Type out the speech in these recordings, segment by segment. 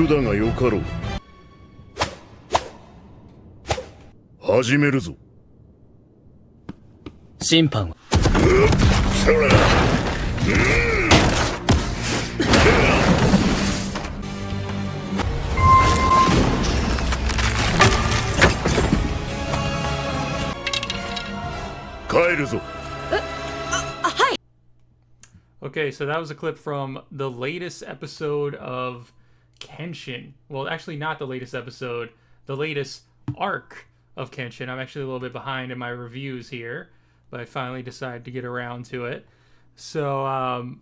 だがよかろう。始めるぞ。審判はそら。帰るぞ。Okay, so that was a clip from the latest episode of Kenshin. Well, actually not the latest episode, the latest arc of Kenshin. I'm actually a little bit behind in my reviews here, but I finally decided to get around to it. So,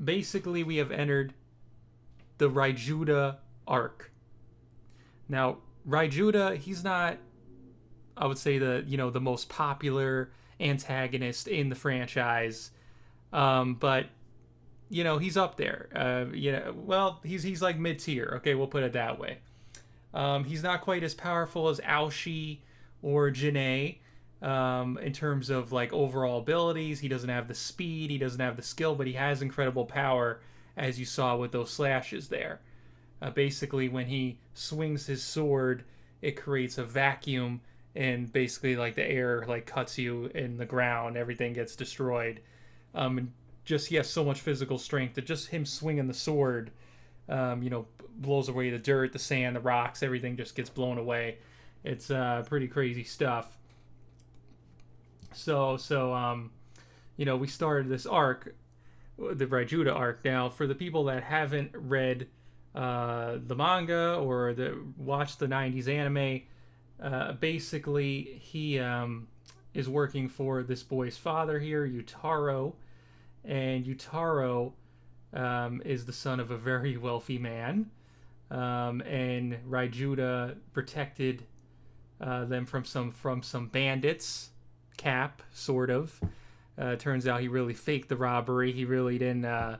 basically we have entered the Raijuta arc. Now, Raijuta, he's not, I would say, the most popular antagonist in the franchise. But he's up there. Well, he's like mid-tier. Okay, we'll put it that way. He's not quite as powerful as Aoshi or Janae in terms of like overall abilities. He doesn't have the speed, he doesn't have the skill, but he has incredible power, as you saw with those slashes there. Basically, when he swings his sword, it creates a vacuum, and basically like the air like cuts you in the ground. Everything gets destroyed. And just he has so much physical strength that just him swinging the sword, blows away the dirt, the sand, the rocks, everything just gets blown away. It's pretty crazy stuff. So we started this arc, the Raijuta arc. Now, for the people that haven't read the manga or watched the 90s anime, basically he is working for this boy's father here, Yutaro. And Yutaro is the son of a very wealthy man. And Raijuta protected them from some bandits, Cap, sort of. Turns out he really faked the robbery. He really didn't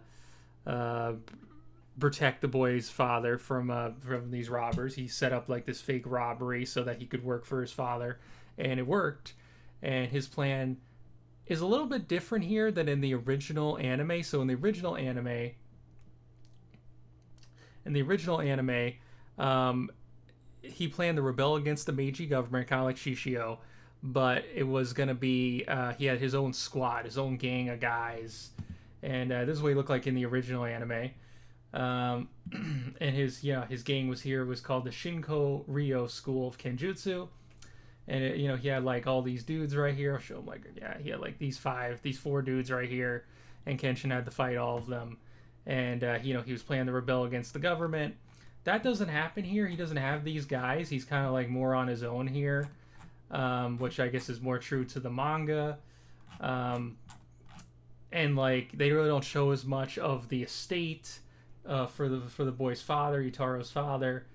protect the boy's father from these robbers. He set up like this fake robbery so that he could work for his father, and it worked. And his plan is a little bit different here than in the original anime. So in the original anime, he planned to rebel against the Meiji government, kind of like Shishio, but it was going to be, he had his own squad, his own gang of guys, and this is what he looked like in the original anime. And his gang was called the Shinko Ryo School of Kenjutsu. And he had like all these dudes right here. I'll show him he had like these four dudes right here, and Kenshin had to fight all of them. And he was planning to rebel against the government. That doesn't happen here. He doesn't have these guys. He's kind of like more on his own here, which I guess is more true to the manga. And like they really don't show as much of the estate for the boy's father, Utaro's father.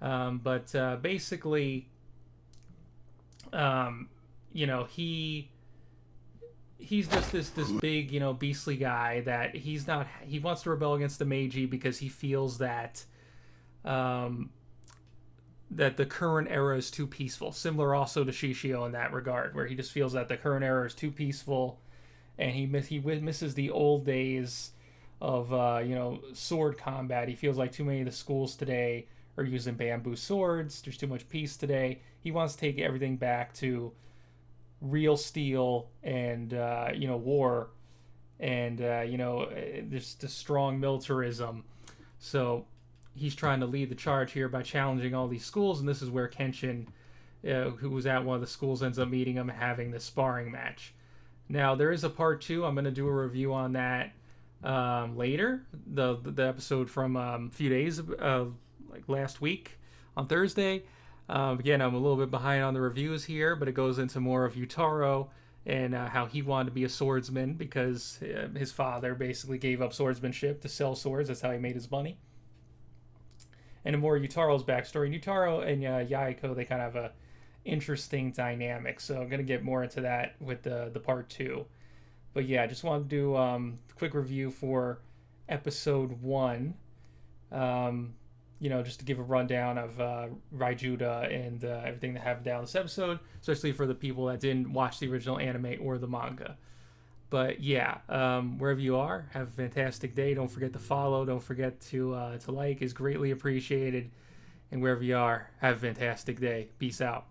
But basically, he's just this big, beastly guy that he wants to rebel against the Meiji because he feels that that the current era is too peaceful. Similar also to Shishio in that regard, where he just feels that the current era is too peaceful, and he misses the old days of sword combat. He feels like too many of the schools today are using bamboo swords. There's too much peace today. He wants to take everything back to real steel and war, and this strong militarism. So he's trying to lead the charge here by challenging all these schools, and this is where Kenshin, who was at one of the schools, ends up meeting him and having this sparring match. Now there is a part 2. I'm going to do a review on that later. The episode from a few days, like last week on Thursday. Again, I'm a little bit behind on the reviews here, but it goes into more of Yutaro and how he wanted to be a swordsman because his father basically gave up swordsmanship to sell swords. That's how he made his money. And more Yutaro's backstory. Yutaro and Yaiko, they kind of have a interesting dynamic. So I'm going to get more into that with the part 2. But yeah, I just wanted to do a quick review for episode 1. Just to give a rundown of Raijuta and everything that happened down this episode, especially for the people that didn't watch the original anime or the manga. But yeah, wherever you are, have a fantastic day. Don't forget to follow. Don't forget to like. Is greatly appreciated. And wherever you are, have a fantastic day. Peace out.